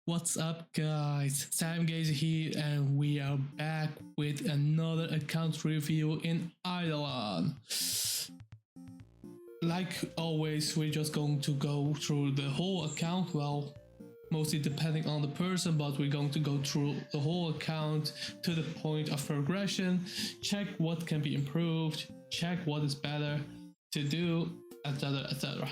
What's up, guys? Sam Gaze here, and we are back with another account review in IdleOn. Like always, we're just going to go through the whole account. Well, mostly depending on the person, but we're going to go through the whole account to the point of progression, check what can be improved, check what is better to do, etc. etc.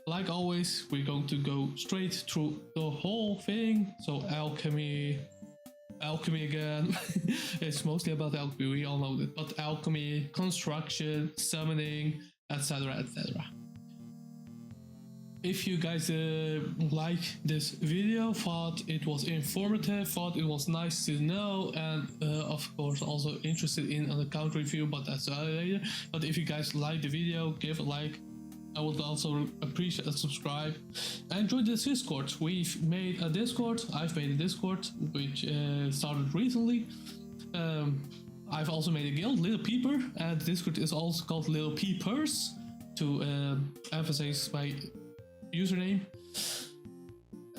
Like always, we're going to go straight through the whole thing. So alchemy again. It's mostly about alchemy, we all know that, but alchemy, construction, summoning, etc. etc. If you guys like this video, thought it was informative, thought it was nice to know, and of course also interested in an account review, but that's later. But if you guys like the video, give a like. I would also appreciate a subscribe and join this Discord. We've made a Discord. I've made a Discord which started recently. I've also made a guild, Little Peeper, and Discord is also called Little Peepers to emphasize my username.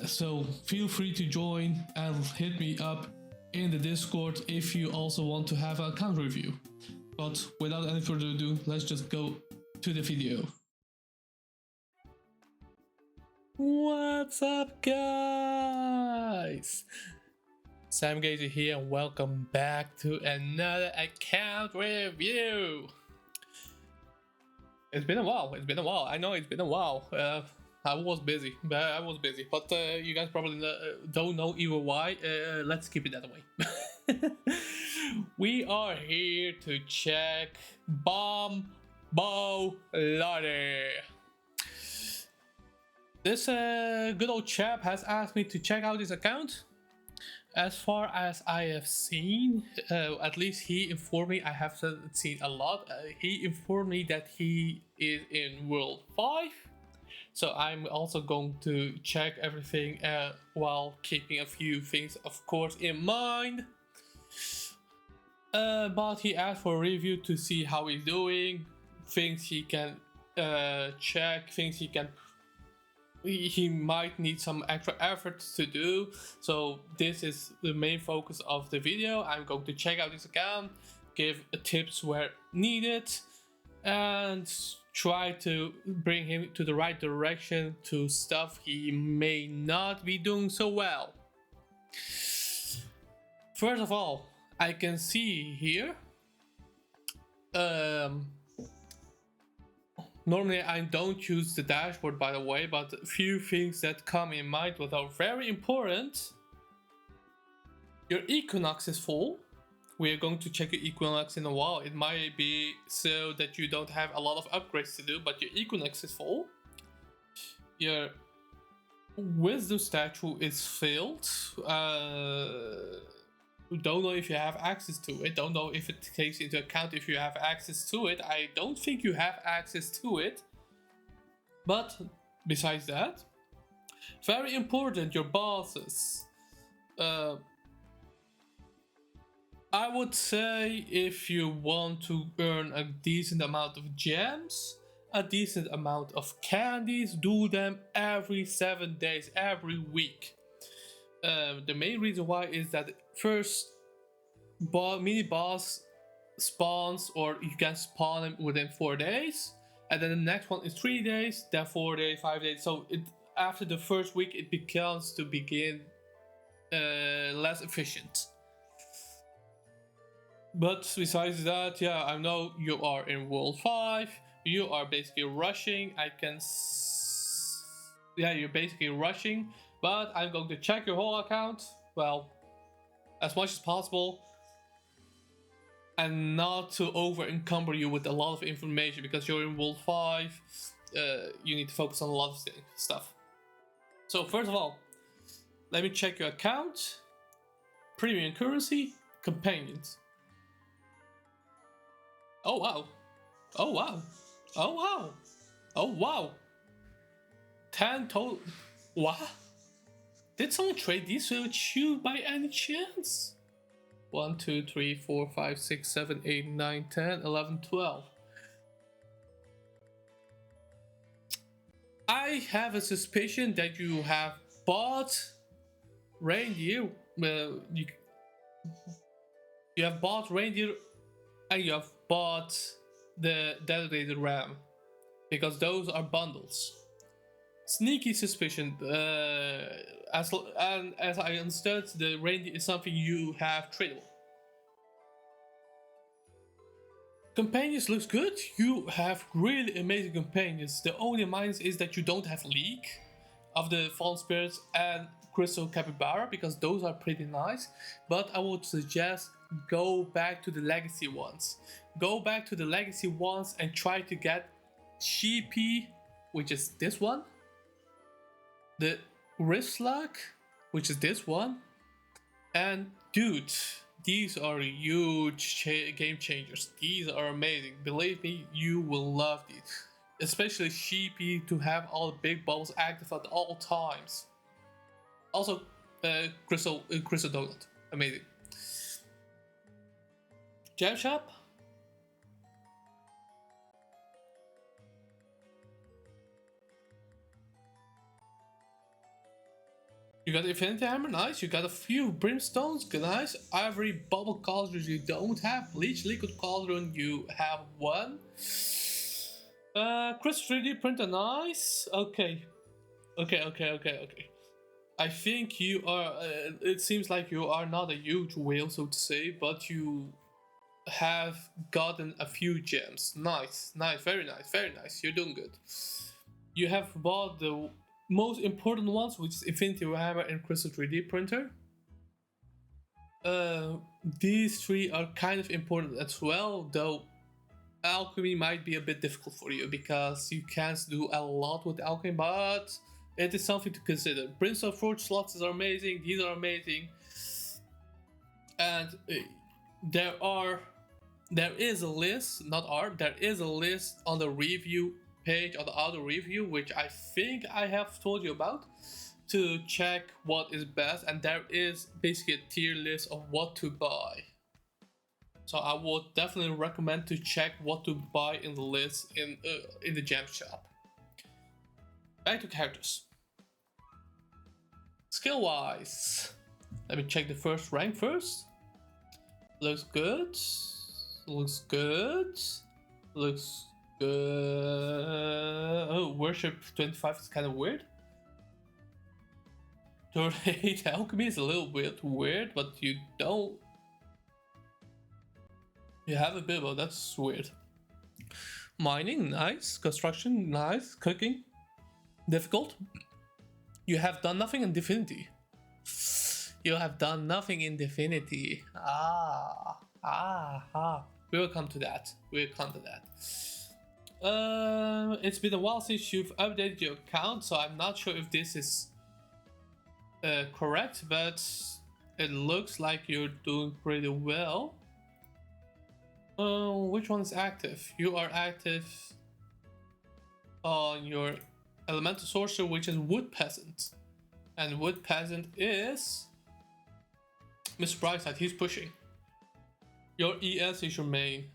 So feel free to join and hit me up in the Discord if you also want to have an account review. But without any further ado, let's just go to the video. What's up, guys? Sam Gazer here, and welcome back to another account review. It's been a while. I know it's been a while. I was busy, but you guys probably don't know even why. Let's keep it that way. We are here to check Bombolotti. This good old chap has asked me to check out his account. As far as I have seen, at least he informed me, I haven't seen a lot, he informed me that he is in World 5. So I'm also going to check everything while keeping a few things, of course, in mind. But he asked for a review to see how he's doing, things he can check, things he might need some extra effort to do. So this is the main focus of the video. I'm going to check out his account, give tips where needed, and try to bring him to the right direction to stuff he may not be doing so well. First of all, I can see here normally I don't use the dashboard, by the way, but a few things that come in mind that are very important. Your Equinox is full. We are going to check your Equinox in a while. It might be so that you don't have a lot of upgrades to do, but your Equinox is full. Your Wisdom statue is filled. Don't know if you have access to it. Don't know if it takes into account if you have access to it. I don't think you have access to it. But besides that, very important, your bosses. I would say if you want to earn a decent amount of gems, a decent amount of candies, do them every 7 days, every week. The main reason why is that first mini boss spawns, or you can spawn them within 4 days, and then the next one is 3 days, then 4 days, 5 days. So after the first week it begins to less efficient. But besides that, yeah, I know you are in World 5. You are basically rushing. Yeah, you're basically rushing. But I'm going to check your whole account, well, as much as possible, and not to over encumber you with a lot of information, because you're in World 5. You need to focus on a lot of stuff. So first of all, let me check your account. Premium currency, companions. Oh wow. Oh wow. Oh wow. Oh wow. 10 total. What? Did someone trade these with you by any chance? 1, 2, 3, 4, 5, 6, 7, 8, 9, 10, 11, 12. I have a suspicion that you have bought reindeer, you have bought reindeer and you have bought the detonated ram because those are bundles. Sneaky suspicion. As I understood, the reindeer is something you have tradable. Companions looks good. You have really amazing companions. The only minus is that you don't have League of the Fallen Spirits and Crystal Capybara because those are pretty nice. But I would suggest go back to the legacy ones. Go back to the legacy ones and try to get Sheepy, which is this one. The Rislak, which is this one. And dude, these are huge game changers. These are amazing. Believe me, you will love these. Especially Sheepy to have all the big bubbles active at all times. Also, Crystal Donut. Amazing. Gem Shop. You got Infinity Hammer, nice. You got a few Brimstones, nice. Ivory Bubble Cauldrons you don't have. Bleach Liquid Cauldron, you have one. Crystal 3D Printer, nice. Okay. I think you are, it seems like you are not a huge whale, so to say, but you have gotten a few gems. Nice, very nice. You're doing good. You have bought the most important ones, which is Infinity Hammer and Crystal 3D Printer. These three are kind of important as well, though alchemy might be a bit difficult for you because you can't do a lot with alchemy, but it is something to consider. Brimstone Forge slots are amazing, these are amazing. And there is a list on the review page, on the auto review, which I think I have told you about, to check what is best, and there is basically a tier list of what to buy. So I would definitely recommend to check what to buy in the list in the gem shop. Back to characters. Skill wise, let me check the first rank first. Looks good. Oh, worship 25 is kind of weird. 38 alchemy is a little bit weird, but you have a bit, that's weird. Mining, nice. Construction, nice. Cooking, difficult. You have done nothing in Divinity. We will come to that. It's been a while since you've updated your account, so I'm not sure if this is correct, but it looks like you're doing pretty well. Which one is active? You are active on your elemental sorcerer, which is Wood Peasant, and Wood Peasant is Mr. Brightside. He's pushing. Your ES is your main.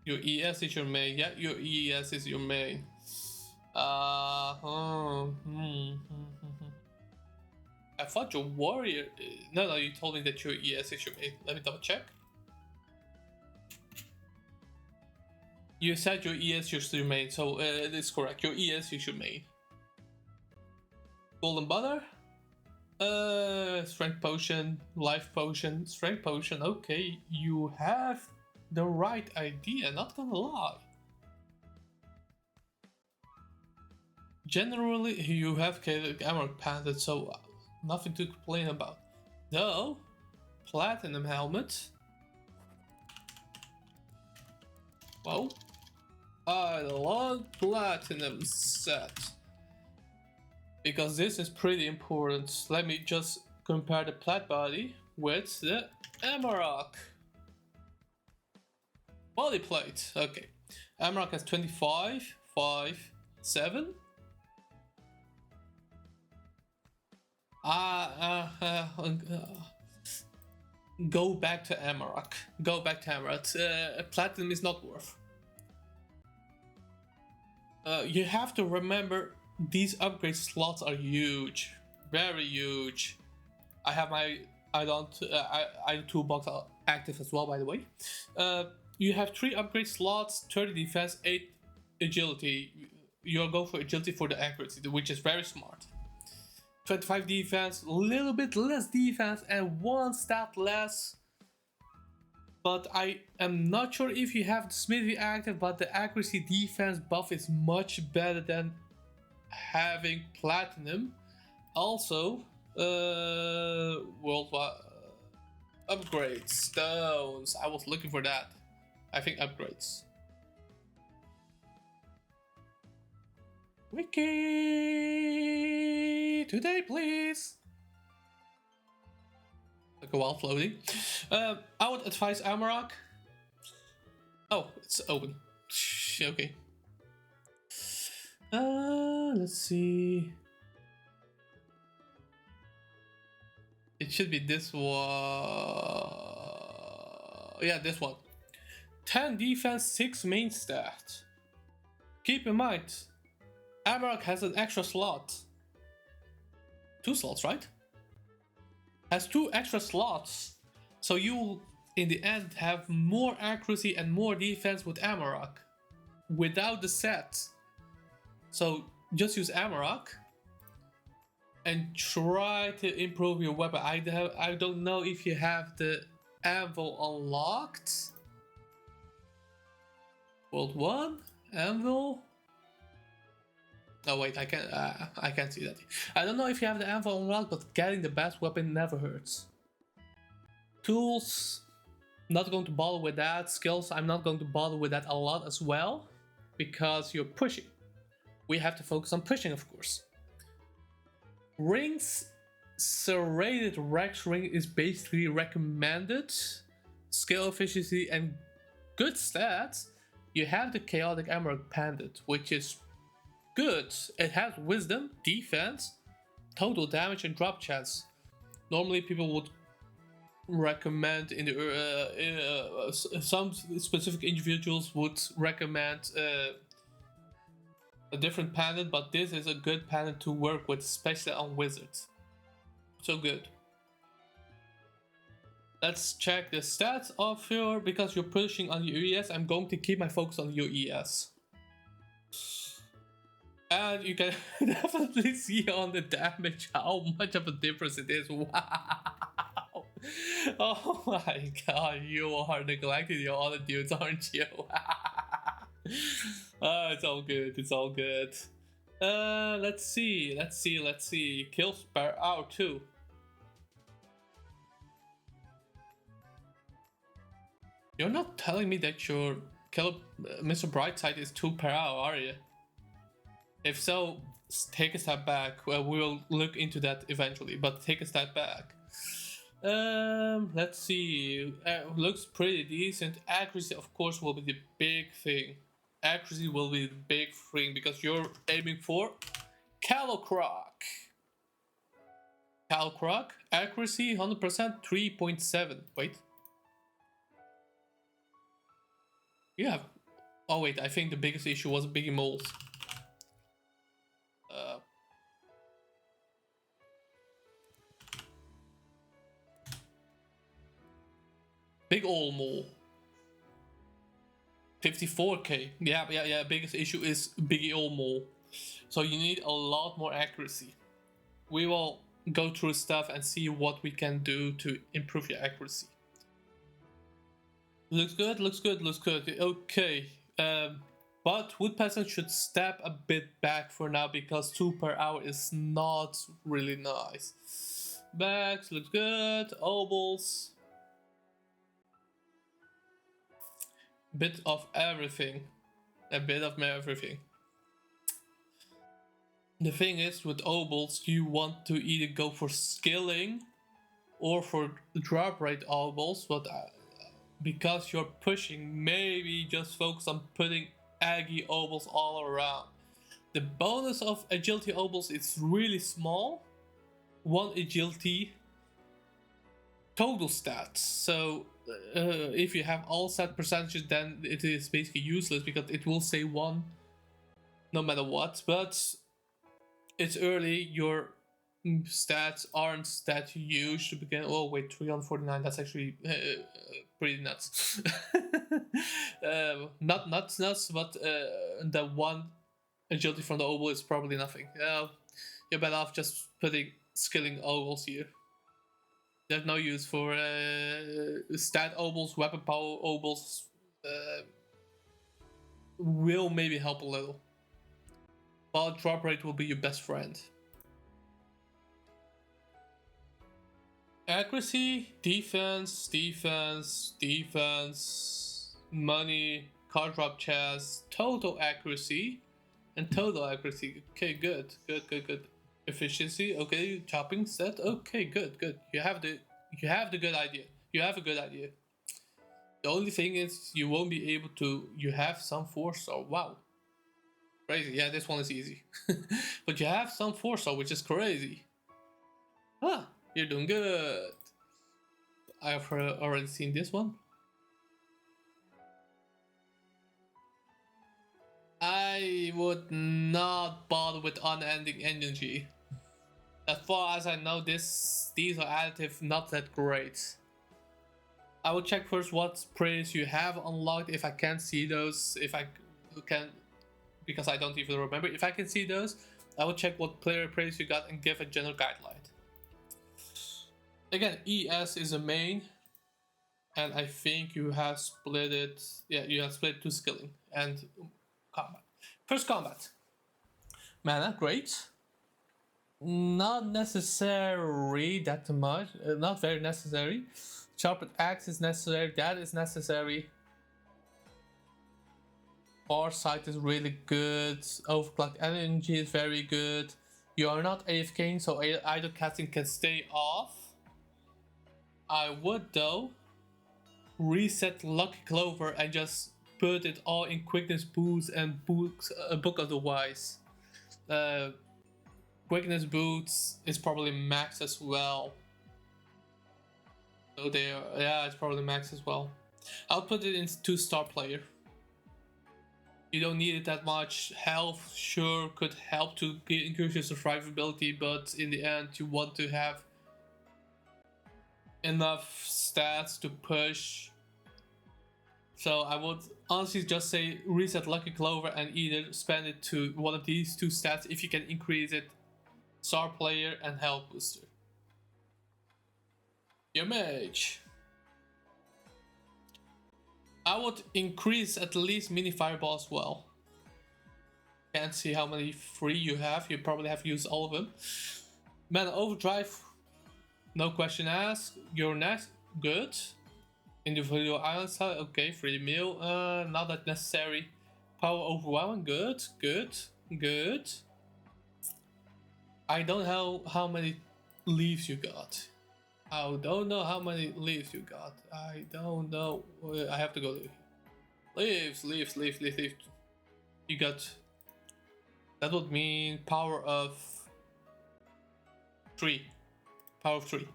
Yeah, your ES is your main. I thought your warrior. No, you told me that your ES is your main. Let me double check. You said your ES is your main, so it is correct. Your ES is your main. Golden Butter. Strength Potion, Life Potion, Strength Potion. Okay, you have the right idea, not gonna lie. Generally, you have Emerald Panted, so nothing to complain about. Though, Platinum Helmet. Well, IdleOn Platinum set. Because this is pretty important. Let me just compare the plat body with the Amarok body plate. Okay, Amarok has 25, 5, 7. Go back to Amarok. Platinum is not worth. You have to remember, these upgrade slots are huge. very huge. I have my I toolbox active as well, by the way. You have 3 upgrade slots, 30 defense, 8 agility. You're going for agility for the accuracy, which is very smart. 25 defense, a little bit less defense, and 1 stat less. But I am not sure if you have the smithy active, but the accuracy defense buff is much better than having platinum. Also, worldwide upgrades, stones. I was looking for that. I think upgrades. Wiki today, please. Like a while floating. I would advise Amarok. Oh, it's open. Okay. Let's see. It should be this one. Yeah, this one. 10 defense, 6 main stat. Keep in mind, Amarok has an extra slot. 2 slots, right? Has 2 extra slots. So you will, in the end, have more accuracy and more defense with Amarok. Without the set. So just use Amarok. And try to improve your weapon. I don't know if you have the anvil unlocked. World 1, anvil. Oh wait, I can't see that. I don't know if you have the anvil unlocked, but getting the best weapon never hurts. Tools, not going to bother with that. Skills, I'm not going to bother with that a lot as well, because you're pushing. We have to focus on pushing, of course. Rings, serrated Rex ring is basically recommended. Skill efficiency and good stats. You have the chaotic emerald pendant, which is good. It has wisdom, defense, total damage, and drop chance. Normally, people would recommend in the some specific individuals would recommend a different pendant, but this is a good pendant to work with, especially on wizards. So good. Let's check the stats of your, because you're pushing on your ES, I'm going to keep my focus on your ES. And you can definitely see on the damage how much of a difference it is. Wow. Oh my god, you are neglecting your other dudes, aren't you? It's all good, it's all good. Let's see. Kills per hour too. You're not telling me that your kill Mr. Brightside is 2 per hour, are you? If so, take a step back. Well, we'll look into that eventually, but take a step back. Let's see. Looks pretty decent. Accuracy, of course, will be the big thing. Accuracy will be the big thing because you're aiming for Calocroc. Calocroc, accuracy 100%, 3.7. Wait. You have. Oh wait, I think the biggest issue was Biggie Moles. Big Ol' Mole. 54k. Yeah. Biggest issue is Biggie Ol' Mole. So you need a lot more accuracy. We will go through stuff and see what we can do to improve your accuracy. Looks good. Okay. But Wood Peasant should step a bit back for now because 2 per hour is not really nice. Bags looks good. Obols. Bit of everything. A bit of everything. The thing is, with obols, you want to either go for skilling or for drop rate obols, but because you're pushing, maybe just focus on putting Aggie obols all around. The bonus of agility obols is really small. 1 agility total stats. So if you have all set percentages, then it is basically useless because it will say 1 no matter what. But it's early, you're stats aren't that huge to begin. Oh wait, 349. That's actually pretty nuts. Not nuts, but the one agility from the oboe is probably nothing. You're better off just putting skilling oboes here. There's no use for stat oboes, weapon power oboes. Will maybe help a little. But drop rate will be your best friend. Accuracy, defense, money, card drop chance, total accuracy, and total accuracy. Okay, good. Efficiency, okay, chopping set, okay, good. You have the good idea. You have a good idea. The only thing is you won't be able to. You have some force, so wow, crazy. Yeah, this one is easy, but you have some force, so which is crazy. Ah, you're doing good. I've already seen this one. I would not bother with unending energy. As far as I know, these are additive, not that great. I will check first what praise you have unlocked. If I can't see those, if I can, because I don't even remember. If I can see those, I will check what player praise you got and give a general guideline. Again, ES is a main, and I think you have split it. Yeah, you have split it to skilling and combat. First combat. Mana, great. Not necessary that much. Not very necessary. Sharpened axe is necessary. That is necessary. Foresight is really good. Overclock energy is very good. You are not AFK, so idle casting can stay off. I would though reset Lucky Clover and just put it all in quickness boots and books, Book of the Wise. Quickness boots is probably max as well. So yeah, it's probably max as well. I'll put it in 2-star player. You don't need it that much. Health sure could help to increase your survivability, but in the end you want to have enough stats to push. So I would honestly just say reset Lucky Clover and either spend it to one of these 2 stats if you can increase it. Star player and health booster. Your mage. I would increase at least mini fireball as well. Can't see how many free you have. You probably have used all of them. Mana overdrive. No question asked. You're next. Good. Individual island side. Okay, free meal. Not that necessary. Power overwhelming. Good. I don't know how many leaves you got. I don't know how many leaves you got. I don't know. I have to go to leaves. You got. That would mean power of 3. Power of 3.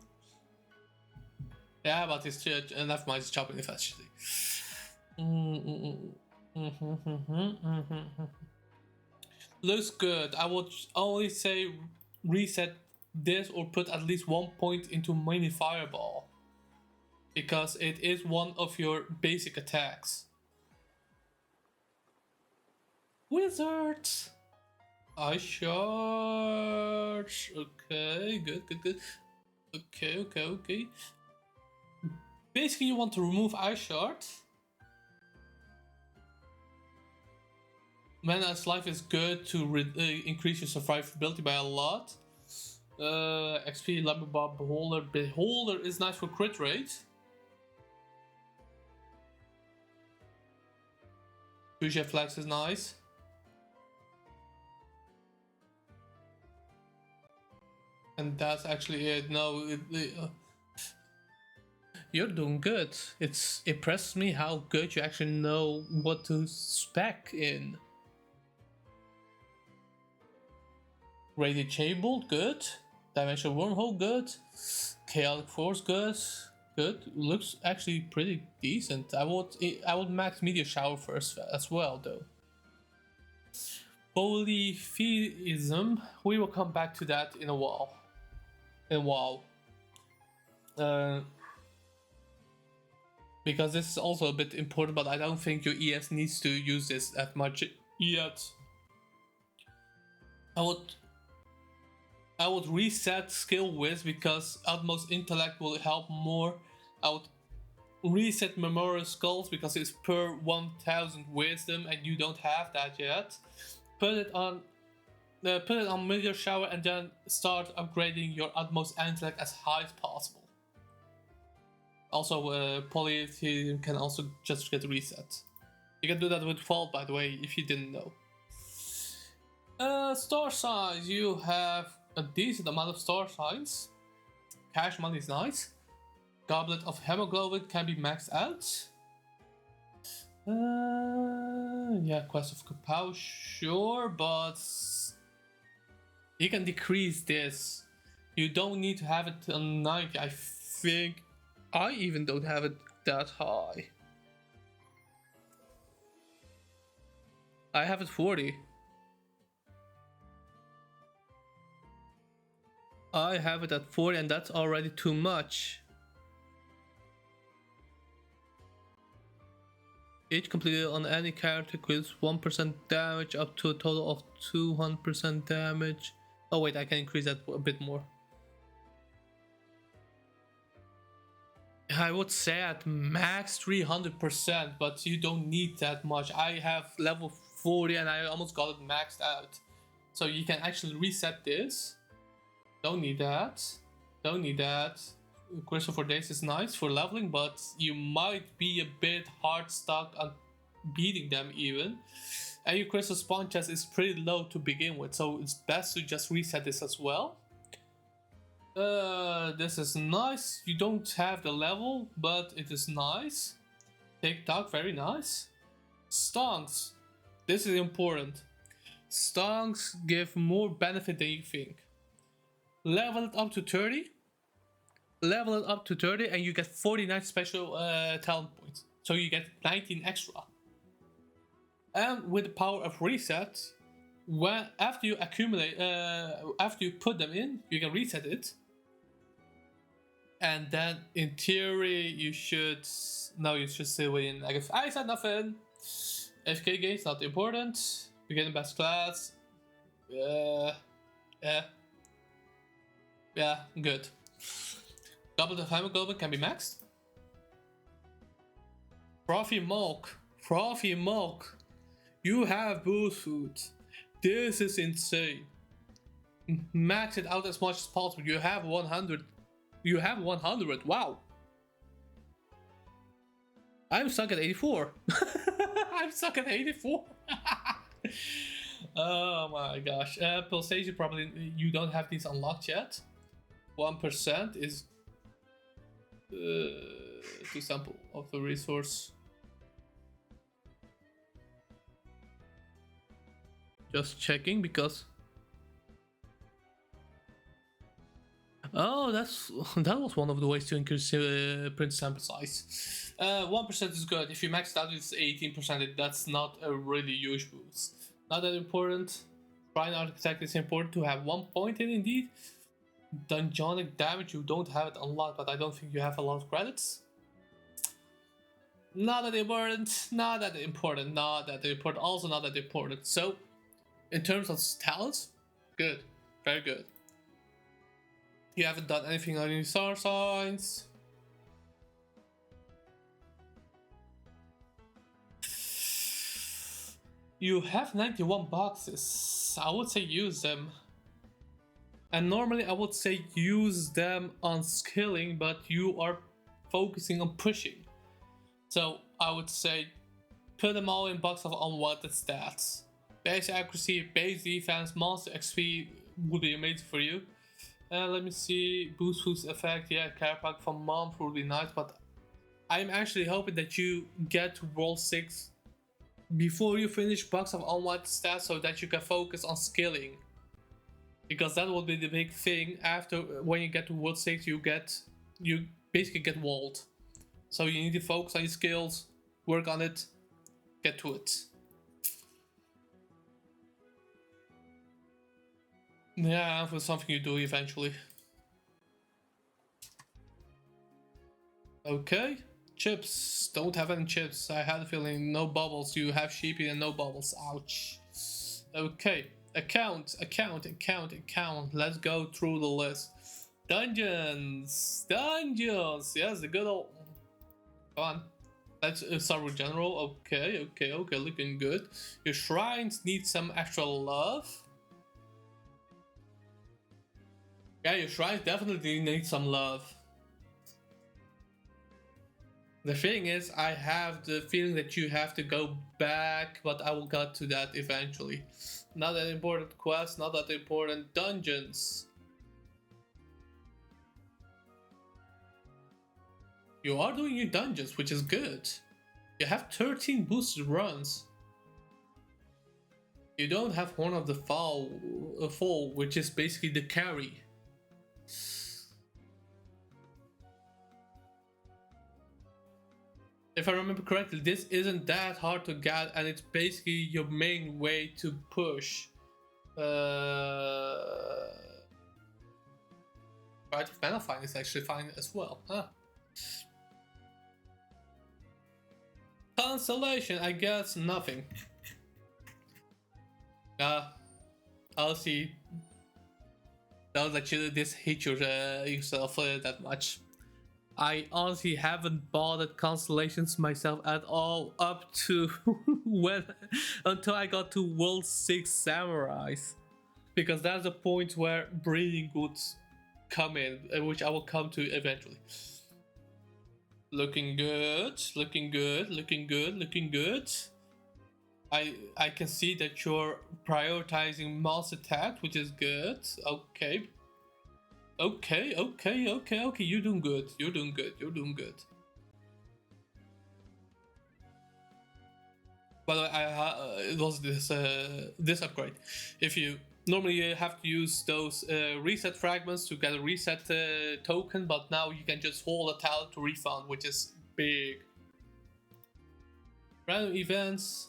Yeah, but it's enough mice chopping efficiently. Looks good. I would only say reset this or put at least 1 point into mini fireball, because it is one of your basic attacks. Wizards. Ice Shards. Okay, good. Okay. Basically, you want to remove Ice Shards. Mana's life is good to increase your survivability by a lot. XP, Lumberbob, Beholder. Beholder is nice for crit rate. Fuchsia Flex is nice. And that's actually it. No, you're doing good. It's impressed me how good you actually know what to spec in. Radiant Chamber, good. Dimensional Wormhole, good. Chaotic Force, good. Looks actually pretty decent. I would max Meteor Shower first as well, though. Polytheism, we will come back to that in a while. in WoW. Because this is also a bit important, but I don't think your ES needs to use this that much yet. I would reset skill whiz because utmost intellect will help more. I would reset memorial skulls because it's per 1000 wisdom and you don't have that yet. Put it on meteor shower and then start upgrading your utmost intellect as high as possible. Also, polytheism can also just get reset. You can do that with Vault, by the way, if you didn't know. Star signs. You have a decent amount of star signs. Cash money is nice. Goblet of hemoglobin can be maxed out. Yeah, Quest of Kapow, sure, but you can decrease this. You don't need to have it on 90. I think I even don't have it that high. I have it 40. I have it at 40 and that's already too much. Each completed on any character increases 1% damage up to a total of 200% damage. Oh wait, I can increase that a bit more. I would say at max 300%, but you don't need that much. I have level 40 and I almost got it maxed out. So you can actually reset this. Don't need that. Don't need that. Crystal for days is nice for leveling, but you might be a bit hard stuck on beating them even. And your crystal spawn chest is pretty low to begin with, so it's best to just reset this as well. This is nice. You don't have the level, but it is nice. TikTok, very nice. Stonks. This is important. Stonks give more benefit than you think. Level it up to 30. Level it up to 30 and you get 49 special talent points. So you get 19 extra. And with the power of reset, after you accumulate, after you put them in, you can reset it. And then in theory, you should stay within. I said nothing. FK games, not important. Beginning best class. Yeah, good. Goblet of hemoglobin can be maxed. Frothy milk. You have boost food. This is insane. Max it out as much as possible. You have 100. You have 100. Wow. I'm stuck at 84. I'm stuck at 84. Oh my gosh. Pulsation, probably you don't have these unlocked yet. 1% is to sample of the resource. Just checking because that was one of the ways to increase print sample size. 1% is good. If you max it out, it's 18%. That's not a really huge boost. Not that important. Shrine Architect is important to have 1 point in indeed. Dungeonic damage, you don't have it unlocked, but I don't think you have a lot of credits. Not that important. Not that important. Not that important. Also not that important. So, in terms of talents, good. Very good. You haven't done anything on any star signs. You have 91 boxes. I would say use them. And normally I would say use them on skilling, but you are focusing on pushing. So I would say put them all in box of unwanted stats. Base accuracy, base defense, monster XP would be amazing for you. Let me see, boost food's effect, yeah, care pack from month would be nice, but I'm actually hoping that you get to World 6 before you finish box of unwanted stats so that you can focus on skilling. Because that will be the big thing. After, when you get to World 6, you basically get walled. So you need to focus on your skills, work on it, get to it. Yeah, for something you do eventually. Okay. Chips. Don't have any chips. I had a feeling. No bubbles. You have sheepy and no bubbles. Ouch. Okay. Account. Let's go through the list. Dungeons. Yes, the good old. Come on. Let's start with general. Okay. Looking good. Your shrines need some extra love. Yeah, your shrines definitely need some love. The thing is, I have the feeling that you have to go back, but I will get to that eventually. Not that important quests, not that important dungeons. You are doing your dungeons, which is good. You have 13 boosted runs. You don't have Horn of the Fall, which is basically the carry. If I remember correctly, this isn't that hard to get, and it's basically your main way to push. Creative Mana Fine is actually fine as well, huh? Constellation, I guess nothing. I'll see. Don't let you this hit yourself that much. I honestly haven't bothered constellations myself at all up to until I got to World 6 Samurais, because that's the point where breeding would come in, which I will come to eventually. Looking good. I can see that you're prioritizing mouse attack, which is good. Okay. You're doing good. By the way, it was this upgrade. If you normally have to use those reset fragments to get a reset token, but now you can just hold a talent to refund, which is big. Random events.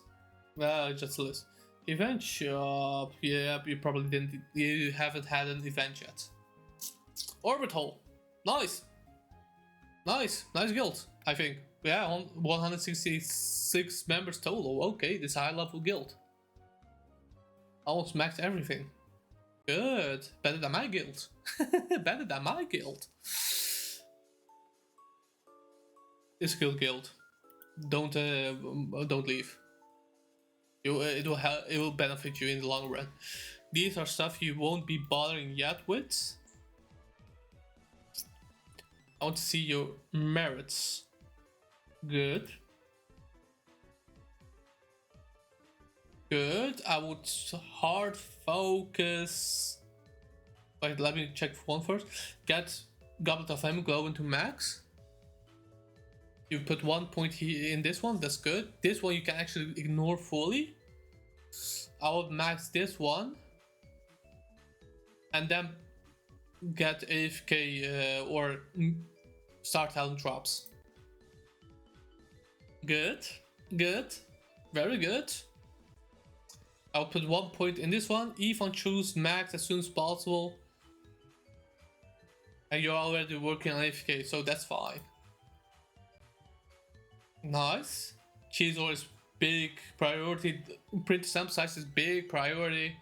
Well, just a list. Event shop. Yeah, you haven't had an event yet. Orbital. Nice guild, I think. Yeah, 166 members total. Okay, this high level guild. Almost maxed everything. Good. Better than my guild. This guild. Don't leave. It will benefit you in the long run. These are stuff you won't be bothering yet with. I want to see your merits. Good. I would hard focus. Wait, let me check one first. Get Goblet of Hemoglobin to max. You put 1 point here in this one, that's good. This one you can actually ignore fully. I would max this one. And then get AFK or start talent drops. Good. Very good. I'll put 1 point in this one. If on choose max as soon as possible. And you're already working on AFK, so that's fine. Nice. Cheese ore is big priority. Print sample size is big priority.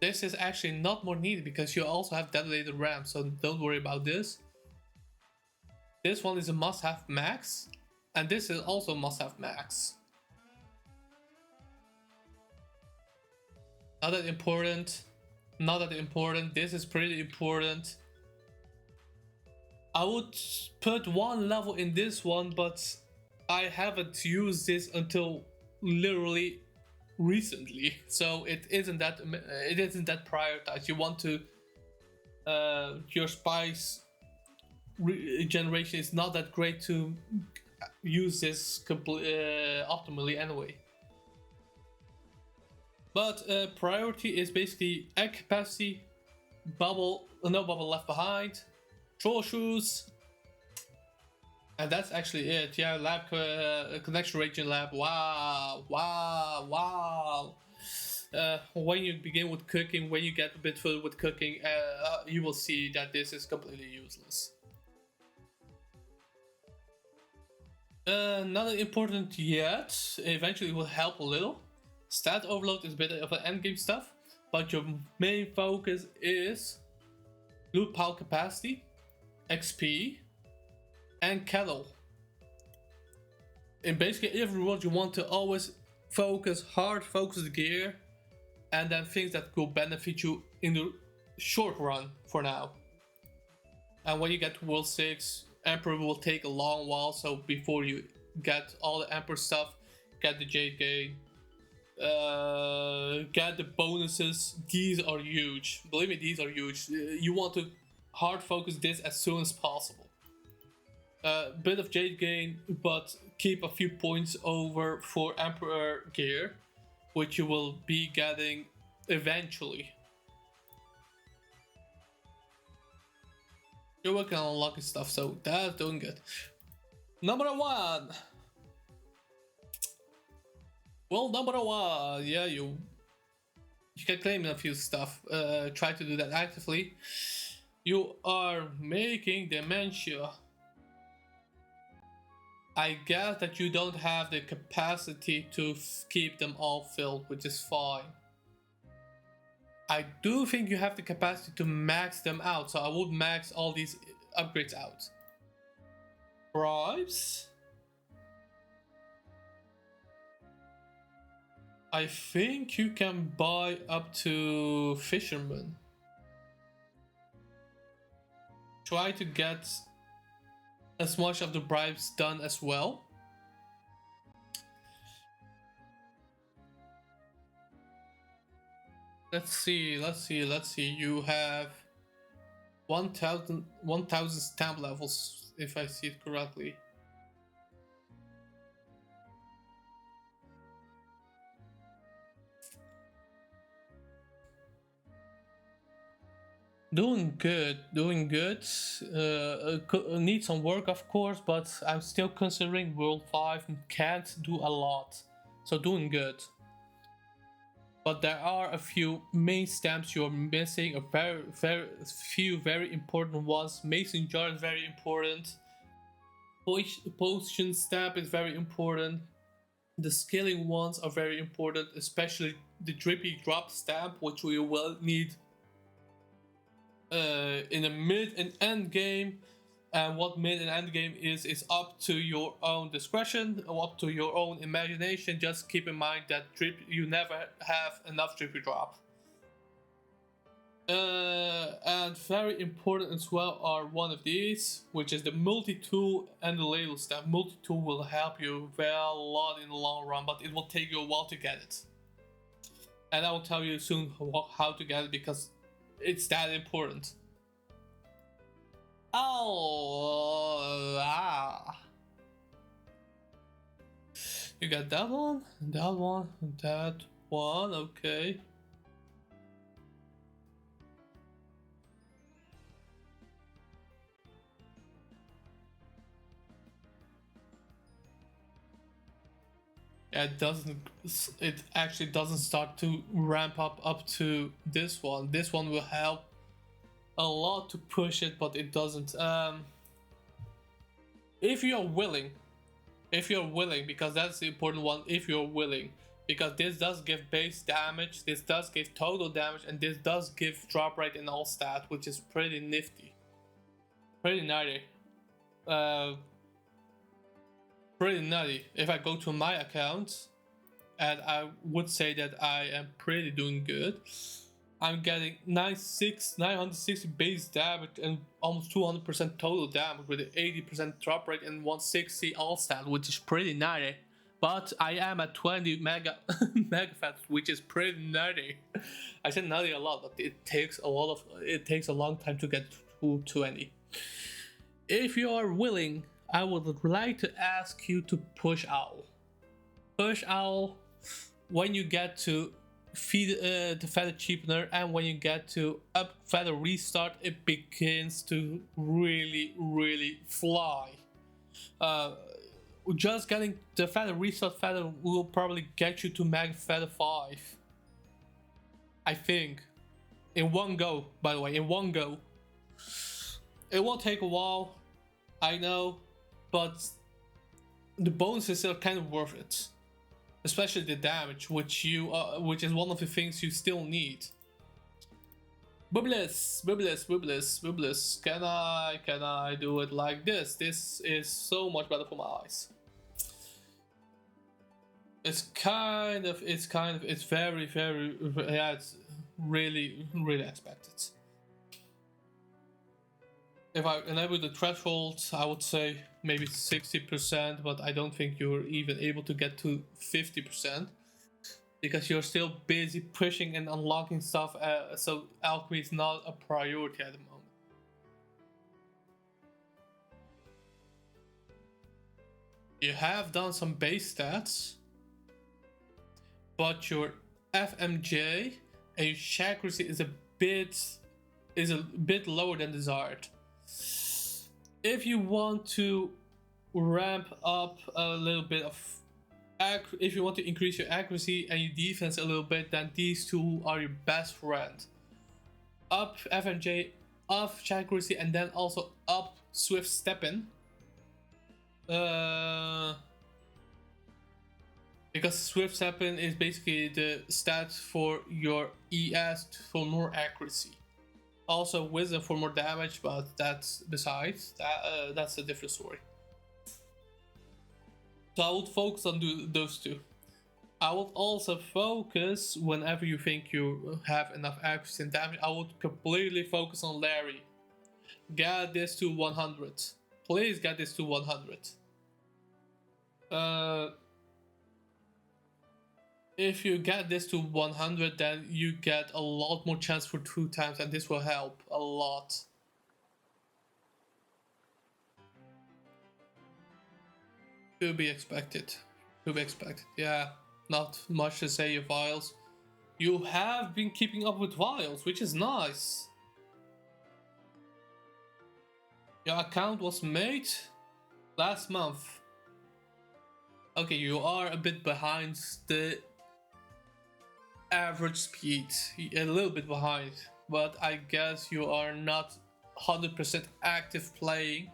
This is actually not more needed because you also have detonated RAM, so don't worry about this. This one is a must-have max, and this is also must-have max. Not that important. This is pretty important. I would put one level in this one, but I haven't used this until literally recently, so it isn't that prioritized. You want to your spice regeneration is not that great to use this optimally anyway. But priority is basically egg capacity, no bubble left behind, troll shoes, and that's actually it. Yeah, lab connection region lab. Wow. when you begin with cooking, when you get a bit further with cooking, you will see that this is completely useless. Not important yet. Eventually it will help a little. Stat overload is a bit of an endgame stuff, but your main focus is loot pile capacity, XP, and cattle. In basically every world you want to always focus gear, and then things that will benefit you in the short run for now. And when you get to World 6, Emperor will take a long while, so before you get all the Emperor stuff, get the Jade Gain, get the bonuses. These are huge. Believe me, these are huge. You want to hard focus this as soon as possible. Bit of Jade Gain, but keep a few points over for Emperor gear, which you will be getting eventually. You're working on unlocking stuff, so that's doing good. Number 1. Well, number 1, yeah, you can claim a few stuff. Try to do that actively. You are making dementia. I guess that you don't have the capacity to keep them all filled, which is fine. I do think you have the capacity to max them out, so I would max all these upgrades out. Bribes? I think you can buy up to Fisherman. Try to get as much of the bribes done as well. Let's see. You have 1000 stamp levels, if I see it correctly. Doing good. Need some work, of course, but I'm still considering World 5 and can't do a lot. So doing good. But there are a few main stamps you're missing, a very few very important ones. Mason jar is very important. Potion stamp is very important. The scaling ones are very important, especially the drippy drop stamp, which we will need in a mid and end game. And what mid and end game is up to your own discretion, or up to your own imagination. Just keep in mind that you never have enough drippy drop. And very important as well are one of these, which is the multi-tool and the ladle stamp. Multi-tool will help you a lot in the long run, but it will take you a while to get it. And I will tell you soon how to get it, because it's that important. Oh, You got that one, that one, okay. Yeah, it actually doesn't start to ramp up to this one. This one will help a lot to push it, but it doesn't. If you're willing, because that's the important one. If you're willing, because this does give base damage, this does give total damage, and this does give drop rate in all stat, which is pretty nifty, pretty nutty. Pretty nutty. If I go to my account, and I would say that I am pretty doing good. I'm getting 960 base damage and almost 200% total damage with an 80% drop rate and 160 all stat, which is pretty nutty. But I am at 20 mega megafats, which is pretty nutty. I said nutty a lot, but it takes a long time to get to 20. If you are willing, I would like to ask you to push Owl. Push Owl when you get to feed the feather cheapener, and when you get to up feather restart, it begins to really fly. Just getting the feather restart feather will probably get you to mag feather 5. I think, in one go, by the way, in one go. It will take a while, I know, but the bonuses are kind of worth it. Especially the damage, which is one of the things you still need. Bubbles. Can I do it like this? This is so much better for my eyes. It's very, yeah, it's really expected. If I enable the threshold, I would say maybe 60%, but I don't think you're even able to get to 50%. Because you're still busy pushing and unlocking stuff, so alchemy is not a priority at the moment. You have done some base stats, but your FMJ and your accuracy is a bit lower than desired. If you want to ramp up a little bit of, if you want to increase your accuracy and your defense a little bit, then these two are your best friend. Up FMJ, up accuracy, and then also up swift stepping. Because swift stepping is basically the stat for your ES for more accuracy. Also wisdom for more damage, but that's besides that. That's a different story. So I would focus on those two. I would also focus, whenever you think you have enough accuracy and damage, I would completely focus on Larry. Get this to 100. Please get this to 100. If you get this to 100, then you get a lot more chance for 2 times, and this will help a lot. To be expected. Yeah, not much to say, your vials. You have been keeping up with vials, which is nice. Your account was made last month. Okay, you are a bit behind the average speed, a little bit behind, but I guess you are not 100% active playing.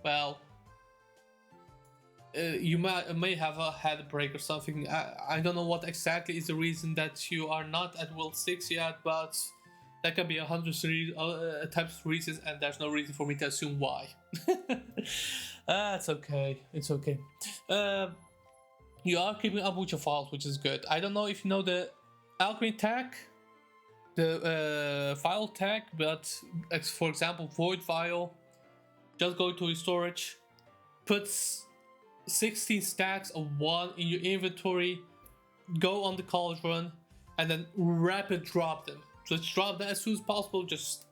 Well, you may have had a break or something. I don't know what exactly is the reason that you are not at World 6 yet, but that can be 100 types of reasons, and there's no reason for me to assume why. It's okay. You are keeping up with your files, which is good. I don't know if you know the alchemy tag, the file tag, but for example, void file, just go to your storage, put 16 stacks of 1 in your inventory, go on the cauldron, and then rapid drop them. Just drop them as soon as possible. Just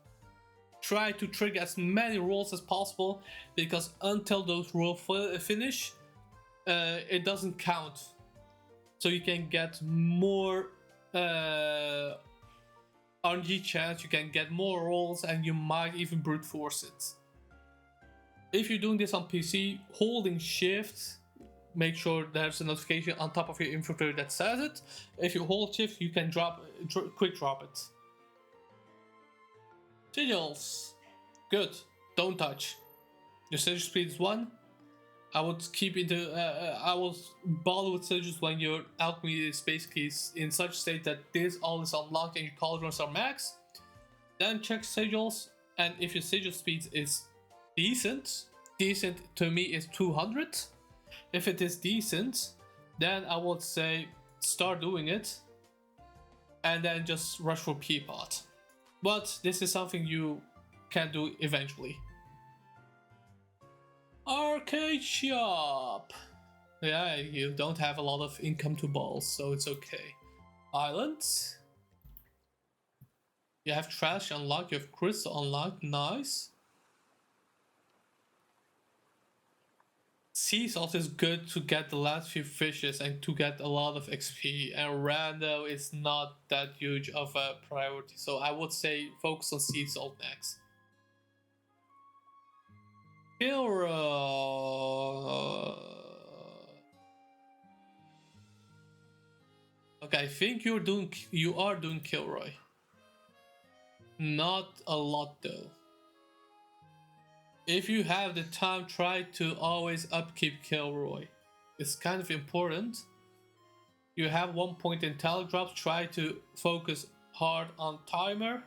try to trigger as many rolls as possible, because until those rolls finish, it doesn't count. So you can get more RNG chance, you can get more rolls, and you might even brute force it. If you're doing this on PC, holding shift, make sure there's a notification on top of your inventory that says it. If you hold shift, you can quick drop it. Sigils, good, don't touch. Your sigil speed is 1. I would keep I will bother with sigils when your alchemy is basically in such state that this all is unlocked and your cauldrons are max. Then check sigils, and if your sigil speed is decent to me is 200. If it is decent, then I would say start doing it, and then just rush for Peapod. But this is something you can do eventually. Arcade shop. Yeah, you don't have a lot of income to balls, so it's okay. Islands. You have trash unlocked, you have crystal unlocked, nice. Sea salt is good to get the last few fishes and to get a lot of XP, and rando is not that huge of a priority, so I would say focus on sea salt next. Okay, I think you are doing Kilroy. Not a lot though. If you have the time, try to always upkeep Kilroy. It's kind of important. You have 1 point in teledrops, try to focus hard on timer.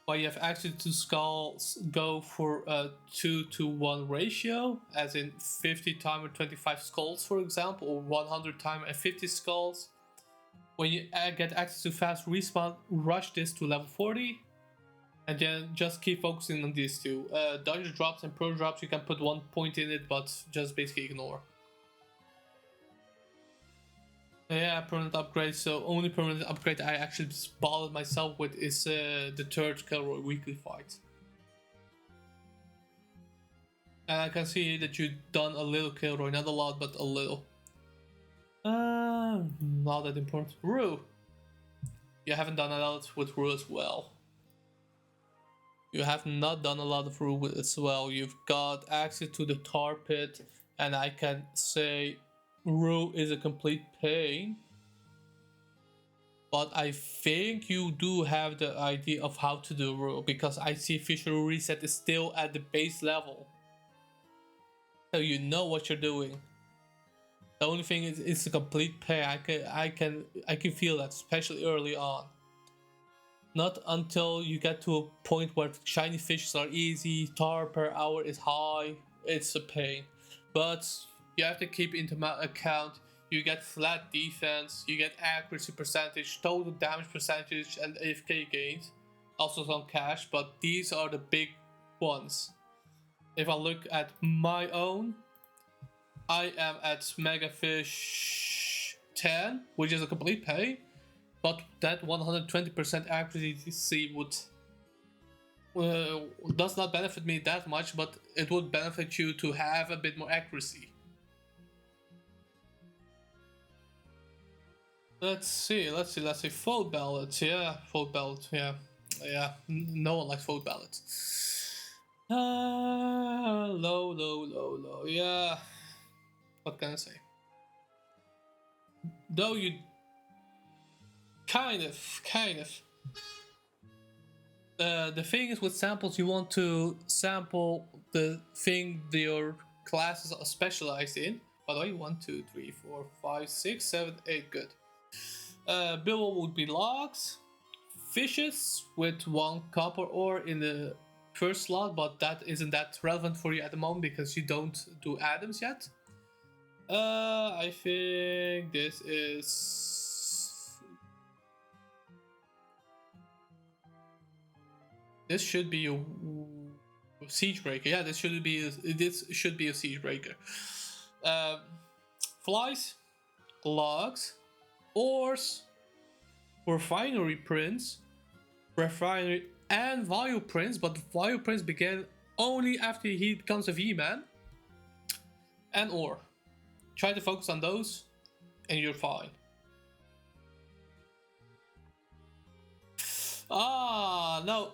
While you have access to skulls, go for a 2-to-1 ratio, as in 50 timer 25 skulls for example, or 100 timer and 50 skulls. When you get access to fast respawn, rush this to level 40. And then just keep focusing on these two. Dungeon drops and pro drops, you can put 1 point in it, but just basically ignore. Yeah, permanent upgrade. So only permanent upgrade I actually bothered myself with is the third Kilroy weekly fight. And I can see that you've done a little Kilroy, not a lot, but a little. Not that important. Rue. You haven't done a lot with Rue as well. You have not done a lot of Rue as well. You've got access to the tar pit, and I can say Rue is a complete pain. But I think you do have the idea of how to do Rue, because I see Fisher Reset is still at the base level. So you know what you're doing. The only thing is it's a complete pain. I can feel that, especially early on. Not until you get to a point where shiny fishes are easy, tar per hour is high, it's a pain. But you have to keep into account, you get flat defense, you get accuracy percentage, total damage percentage, and AFK gains. Also some cash, but these are the big ones. If I look at my own, I am at Megafish 10, which is a complete pain. But that 120% accuracy would does not benefit me that much, but it would benefit you to have a bit more accuracy. Let's see. Fold ballots, yeah, fold ballot, yeah. No one likes fold ballots. Low, yeah. What can I say? Though you kind of. The thing is with samples, you want to sample the thing your classes are specialized in. By the way, 1, 2, 3, 4, 5, 6, 7, 8, good. Bill would be logs, fishes with 1 copper ore in the first slot, but that isn't that relevant for you at the moment because you don't do atoms yet. I think this is. This should be a siege breaker. Yeah, this should be a siege breaker. Flies, logs, ores, refinery prints, refinery and value prints, but the value prints begin only after he becomes a V-man, and ore. Try to focus on those, and you're fine. No.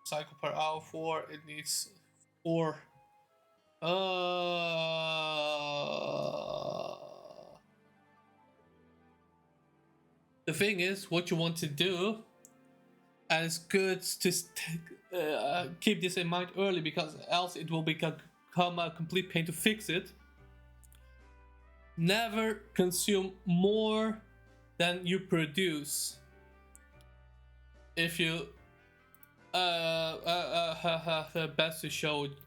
Cycle per hour 4, it needs 4. The thing is, what you want to do, and it's good to keep this in mind early, because else it will become a complete pain to fix it. Never consume more than you produce. If you best to show it.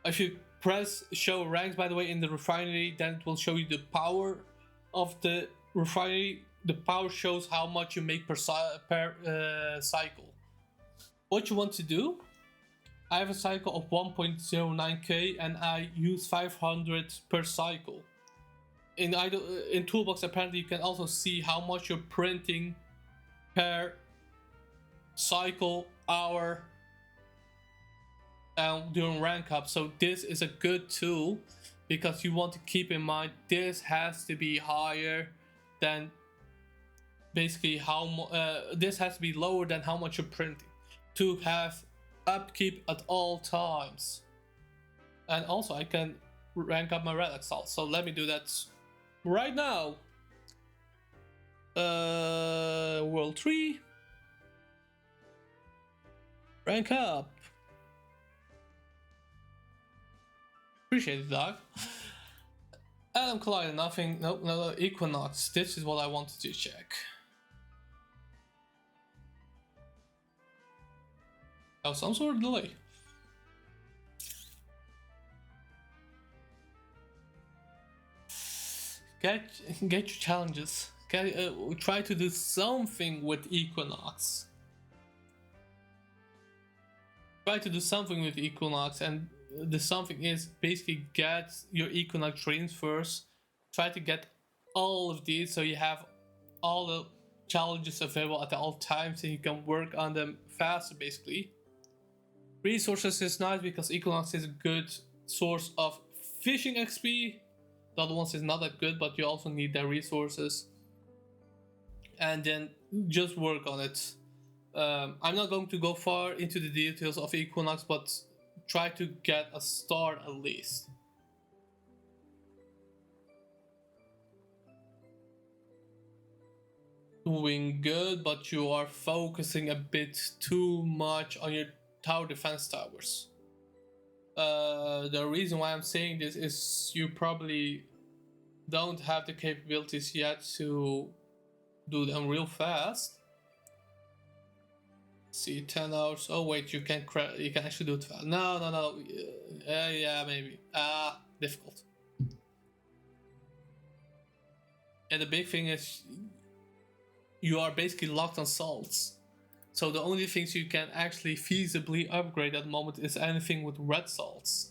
If you press show ranks, by the way, in the refinery, then it will show you the power of the refinery. The power shows how much you make per cycle. What you want to do, I have a cycle of 1.09k and I use 500 per cycle. In Toolbox, apparently you can also see how much you're printing per cycle, hour, during rank up. So this is a good tool, because you want to keep in mind this has to be higher than basically this has to be lower than how much you're printing to have upkeep at all times. And also I can rank up my relic salt. So let me do that right now. World 3. Rank up. Appreciate it, dog. Adam Collider, nothing. Nope, no, Equinox. This is what I wanted to check. Oh, some sort of delay. Get your challenges. Try to do something with Equinox. Try to do something with Equinox, and the something is basically get your Equinox trains first. Try to get all of these so you have all the challenges available at all times and you can work on them faster basically. Resources is nice because Equinox is a good source of fishing XP. The other ones is not that good, but you also need their resources. And then just work on it. I'm not going to go far into the details of Equinox, but try to get a start at least. Doing good, but you are focusing a bit too much on your tower defense towers. The reason why I'm saying this is you probably don't have the capabilities yet to do them real fast. See, 10 hours. Oh wait, you can actually do it fast. No. Yeah, maybe. Difficult. And the big thing is you are basically locked on salts. So the only things you can actually feasibly upgrade at the moment is anything with red salts.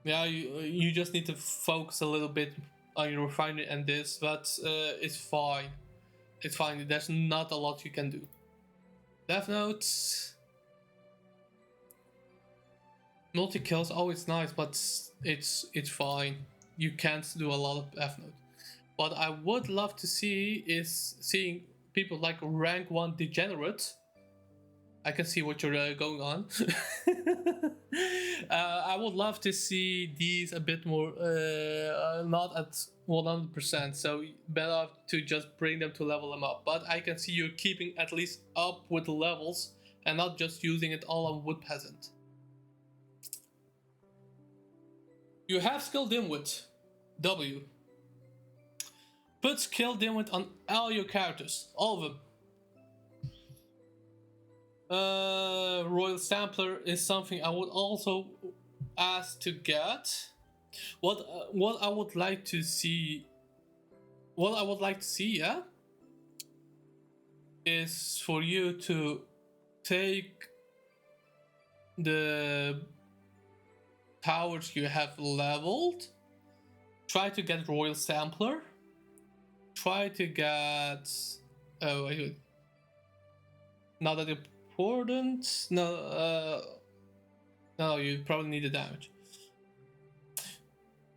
Yeah, you just need to focus a little bit on your refinery and this, but it's fine. It's fine. There's not a lot you can do. Death notes. Multi kills always nice, but it's fine. You can't do a lot of Death note. What I would love to see is seeing people like rank 1 degenerate. I can see what you're going on. I would love to see these a bit more, not at 100%, so better to just bring them to level them up. But I can see you're keeping at least up with the levels and not just using it all on Wood Peasant. You have skill dimwit, W. Put skill dimwit on all your characters, all of them. Royal Sampler is something I would also ask to get. What I would like to see, yeah, is for you to take the towers you have leveled, try to get Royal Sampler, try to get not that important. No, you probably need the damage.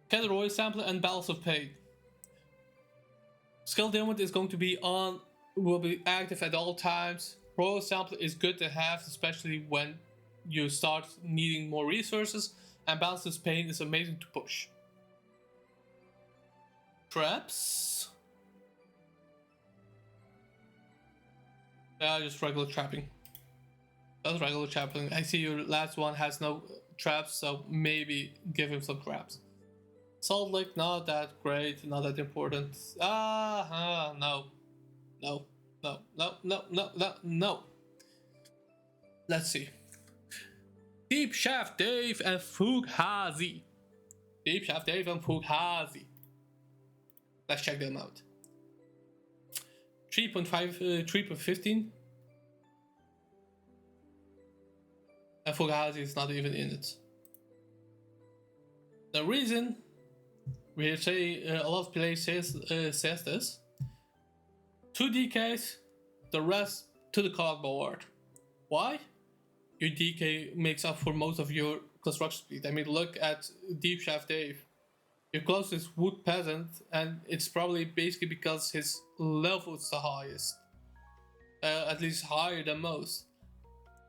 Get the Royal Sampler and Balance of Pain. Skill Dimwit is going to be on, will be active at all times. Royal Sampler is good to have, especially when you start needing more resources. And Balance of Pain is amazing to push. Traps. Just regular trapping. That's regular trapping. I see your last one has no traps, so maybe give him some traps. Salt Lake, not that great, not that important. No. Let's see. Deep Shaft Dave and Fugazi. Deep Shaft Dave and Fugazi. Let's check them out. 3.5, 3.15. And Fugazi is not even in it. The reason we say a lot of players says this: 2 DKs, the rest to the cardboard. Why? Your DK makes up for most of your construction speed. I mean, look at Deep Shaft Dave. Your closest Wood Peasant, and it's probably basically because his level is the highest. At least higher than most.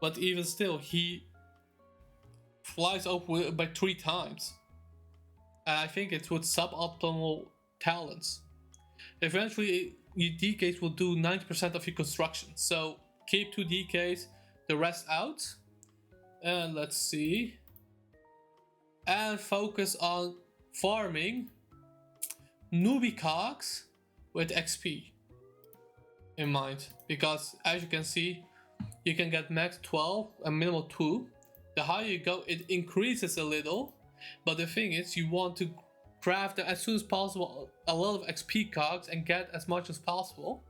But even still, he flies up by 3 times. And I think it's with suboptimal talents. Eventually, your DKs will do 90% of your construction. So keep 2 DKs, the rest out. And let's see. And focus on farming newbie cogs with XP in mind. Because as you can see, you can get max 12 and minimal 2. The higher you go, it increases a little. But the thing is, you want to craft as soon as possible a lot of XP cogs and get as much as possible.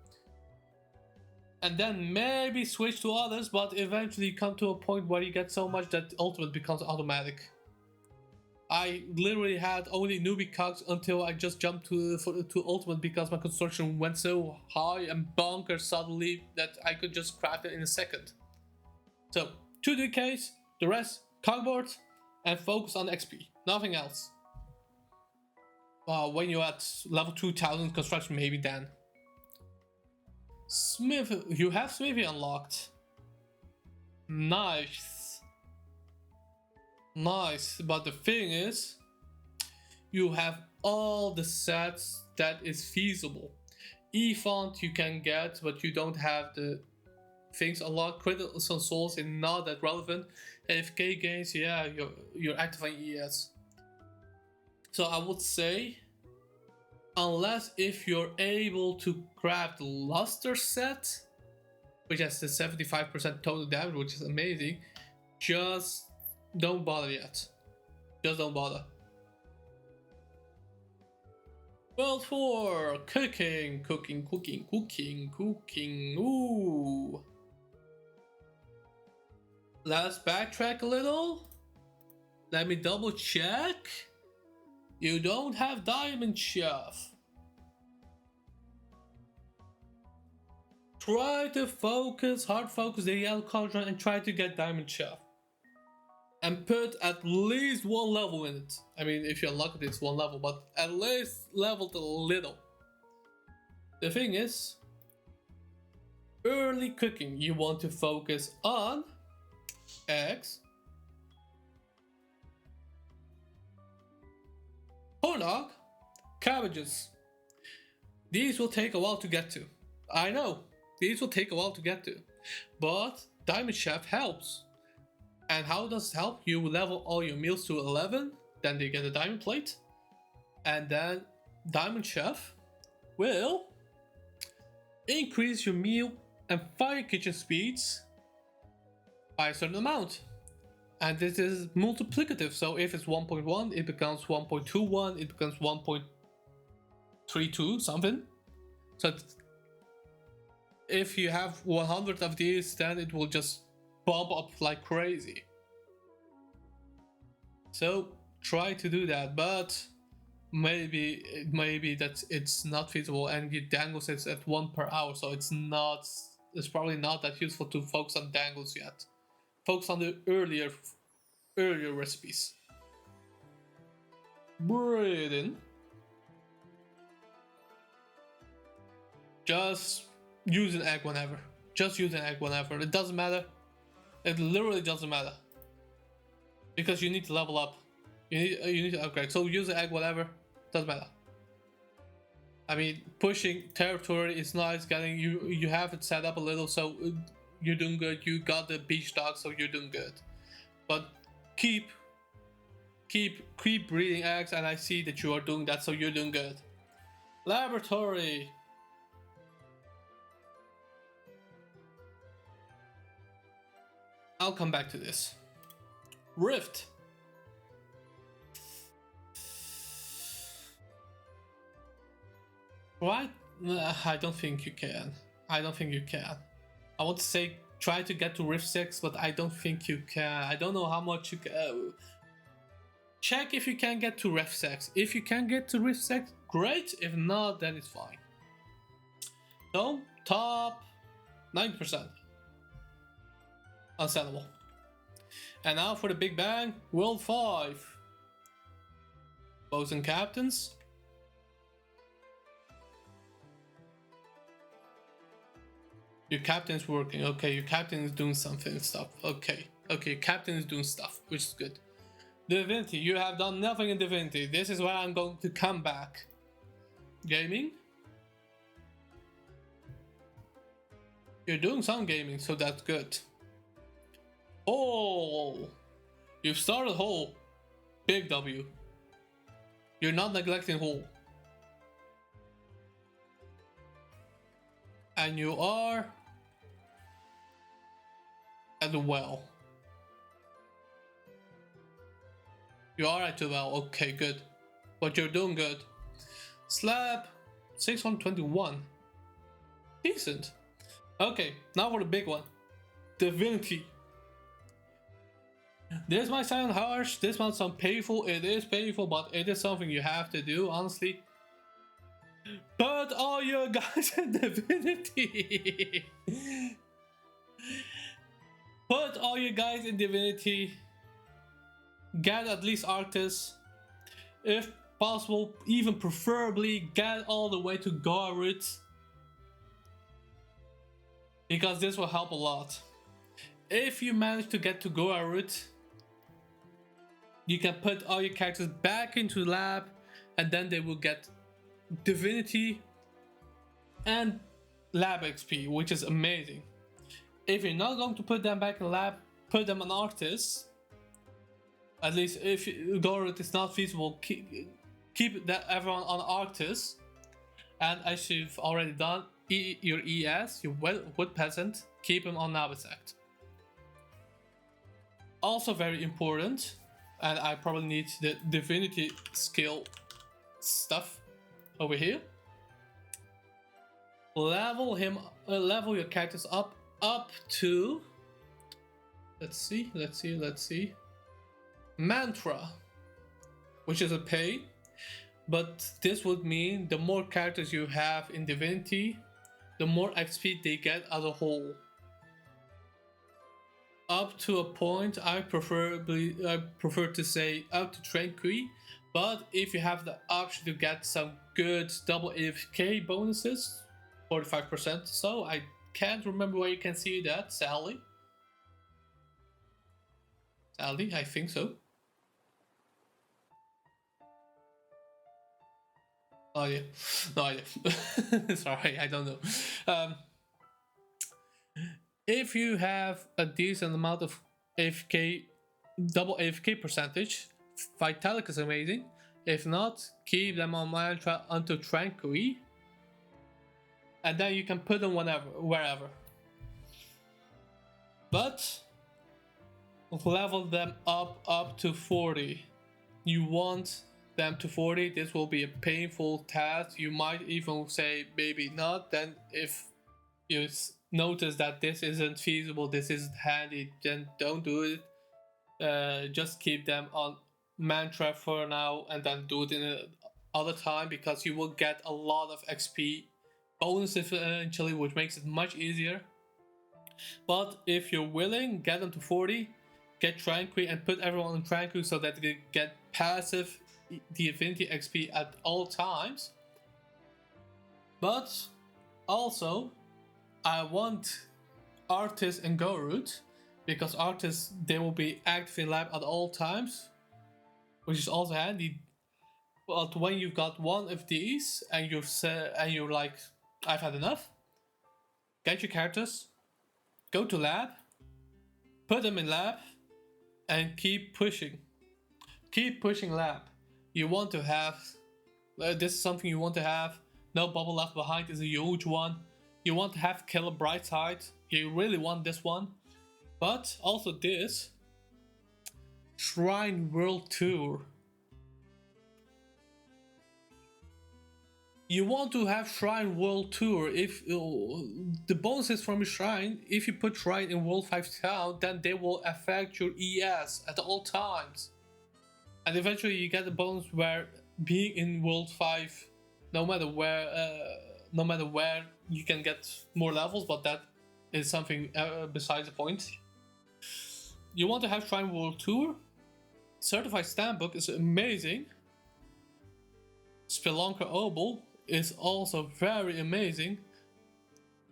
And then maybe switch to others, but eventually come to a point where you get so much that ultimate becomes automatic. I literally had only newbie cogs until I just jumped to ultimate because my construction went so high and bonkers suddenly that I could just craft it in a second. So 2 DKs, the rest cogboard, and focus on XP, nothing else. When you're at level 2000 construction, maybe then. Smith, you have Smithy unlocked. Nice. Nice, but the thing is, you have all the sets that is feasible. E-font you can get, but you don't have the things unlocked. Critical souls is not that relevant. AFK games, yeah, you're active on ES. So I would say, unless if you're able to craft luster set, which has the 75% total damage, which is amazing, just don't bother yet. Just don't bother. World 4, cooking. Ooh. Let's backtrack a little. Let me double check. You don't have Diamond Chef. Try to focus, hard focus the yellow cauldron and try to get Diamond Chef. And put at least 1 level in it. I mean, if you unlock it, it's 1 level, but at least level it a little. The thing is, early cooking, you want to focus on eggs, corn dog, cabbages. These will take a while to get to. I know, these will take a while to get to. But Diamond Chef helps. And how does it help? You level all your meals to 11, then they get a diamond plate. And then Diamond Chef will increase your meal and fire kitchen speeds by a certain amount. And this is multiplicative, so if it's 1.1, it becomes 1.21, it becomes 1.32 something. So if you have 100 of these, then it will just bump up like crazy. So try to do that, but maybe that it's not feasible, and your dangles is at 1 per hour, so it's probably not that useful to focus on dangles yet. Focus on the earlier recipes. Breeding. Just use an egg whenever. Just use an egg whenever. It doesn't matter. It literally doesn't matter. Because you need to level up. You need to upgrade. So use an egg whatever. Doesn't matter. I mean, pushing territory is nice. Getting you have it set up a little, so you're doing good. You got the beach dog, so you're doing good. But keep breeding eggs, and I see that you are doing that, so you're doing good. Laboratory. I'll come back to this. Rift. Right? I don't think you can. I don't think you can. I want to say try to get to Rift 6, but I don't think you can. I don't know how much you can. Check if you can get to Rift 6. If you can get to Rift 6, great. If not, then it's fine. So, top 90%. Unsellable. And now for the Big Bang, World 5. Boats and captains. Your captain is working. Okay, your captain is doing something stuff. Okay, your captain is doing stuff, which is good. Divinity, you have done nothing in Divinity. This is where I'm going to come back. Gaming? You're doing some gaming, so that's good. Oh! You've started Hole. Big W. You're not neglecting Hole. And you are at the well. You are at the well, okay, good. But you're doing good. Slab 621. Decent. Okay, now for the big one. Divinity. This might sound harsh, this might sound painful, it is painful, but it is something you have to do, honestly. Put all your guys in Divinity. Put all your guys in Divinity. Get at least Arctis. If possible, even preferably, get all the way to Garrett. Because this will help a lot. If you manage to get to Garrett, you can put all your characters back into lab, and then they will get Divinity and lab XP, which is amazing. If you're not going to put them back in lab, put them on Arctis. At least if Garrett is not feasible, keep that everyone on Arctis. And as you've already done, your ES, your Wood Peasant, keep him on Nabisect. Also very important, and I probably need the Divinity skill stuff over here. Level him, level your characters up to. Let's see. Mantra, which is a pay, but this would mean the more characters you have in Divinity, the more XP they get as a whole. Up to a point, I prefer to say up to Tranquil, but if you have the option to get some good double AFK bonuses, 45%, so I can't remember where you can see that, Sally, I think so. Oh yeah, no idea. Sorry, I don't know. If you have a decent amount of AFK, double AFK percentage, Vitalik is amazing. If not, keep them on Mantra until Tranquil, and then you can put them wherever. But level them up to 40. You want them to 40. This will be a painful task. You might even say maybe not. Then if you notice that this isn't feasible, this isn't handy, then don't do it. Just keep them on Mantra for now, and then do it in another time, because you will get a lot of XP bonuses eventually, which makes it much easier. But if you're willing, get them to 40, get Tranquil, and put everyone on Tranquil so that they get passive Divinity XP at all times. But also, I want Arctis and Garrett, because Arctis, they will be active in lab at all times, which is also handy. But when you've got one of these and you're like, I've had enough, get your characters, go to lab, put them in lab, and keep pushing. Keep pushing lab. You want to have, this is something you want to have. No Bubble Left Behind is a huge one. You want to have Killer Brightside. You really want this one. But also this Shrine World Tour. You want to have Shrine World Tour. If the bonuses from your Shrine, if you put Shrine in World 5 town, then they will affect your ES at all times. And eventually you get a bonus where being in World 5, no matter where you can get more levels, but that is something besides the point. You want to have Shrine World Tour. Certified Stamp Book is amazing. Spelunker Obel is also very amazing.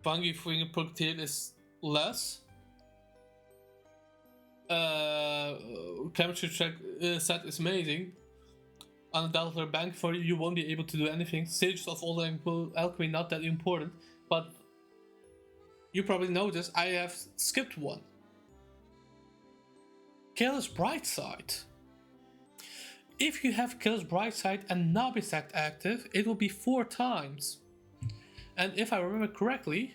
Fungi Finger Projectile is less. chemistry check set is amazing. Undoubtedly bank for you, you won't be able to do anything. Stages of all alchemy not that important, but you probably noticed I have skipped one. Killer's Bright Side. If you have Killer's Bright Side and Nabisect active, it will be 4 times. And if I remember correctly,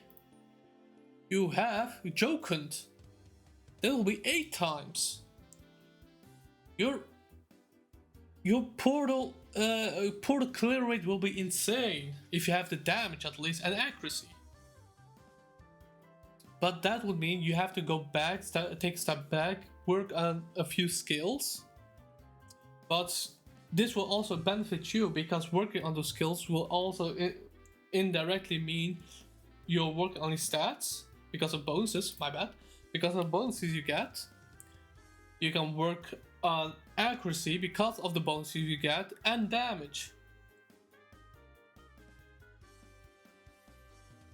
you have Jokund. That will be 8 times. Your portal clear rate will be insane if you have the damage at least and accuracy. But that would mean you have to go back, take a step back, work on a few skills. But this will also benefit you because working on those skills will also indirectly mean you'll work on your stats because of bonuses, my bad. Because of bonuses you get, you can work on accuracy because of the bonuses you get and damage.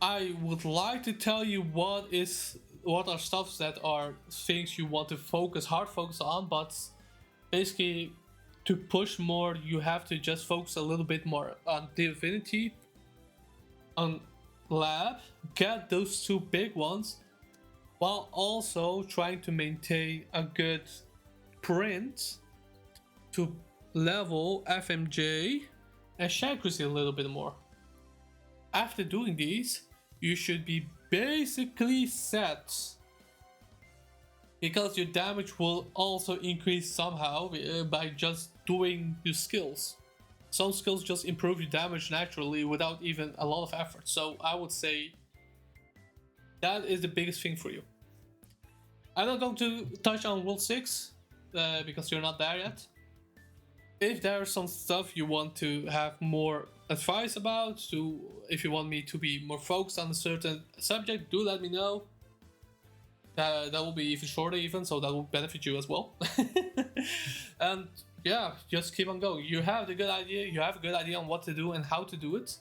I would like to tell you what are stuffs that are things you want to hard focus on, but basically to push more you have to just focus a little bit more on divinity, on lab, get those 2 big ones, while also trying to maintain a good print to level FMJ and accuracy a little bit more. After doing these, you should be basically set, because your damage will also increase somehow by just doing your skills. Some skills just improve your damage naturally without even a lot of effort, so I would say that is the biggest thing for you. I'm not going to touch on World 6 because you're not there yet. If there's some stuff you want to have more advice about, if you want me to be more focused on a certain subject, do let me know. That will be even shorter even, so that will benefit you as well. And yeah, just keep on going. You have a good idea on what to do and how to do it,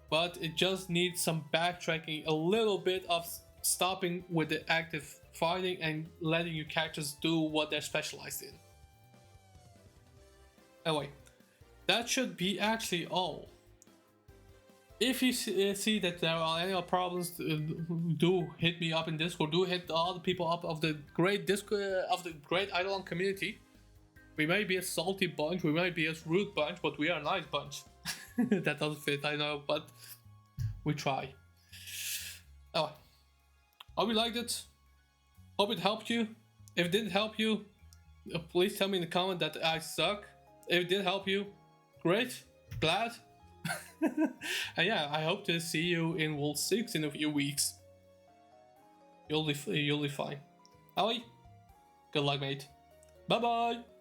but it just needs some backtracking, a little bit of stopping with the active fighting and letting your characters do what they're specialized in. Anyway, that should be actually all. If you see that there are any problems, do hit me up in Discord. Do hit all the people up of the great IdleOn community. We may be a salty bunch, we might be a rude bunch, but we are a nice bunch. That doesn't fit, I know, but we try. Anyway, hope you liked it. Hope it helped you. If it didn't help you, please tell me in the comment that I suck. If it did help you, great, glad. And yeah, I hope to see you in World 6 in a few weeks. You'll be fine. Alright, good luck, mate. Bye bye.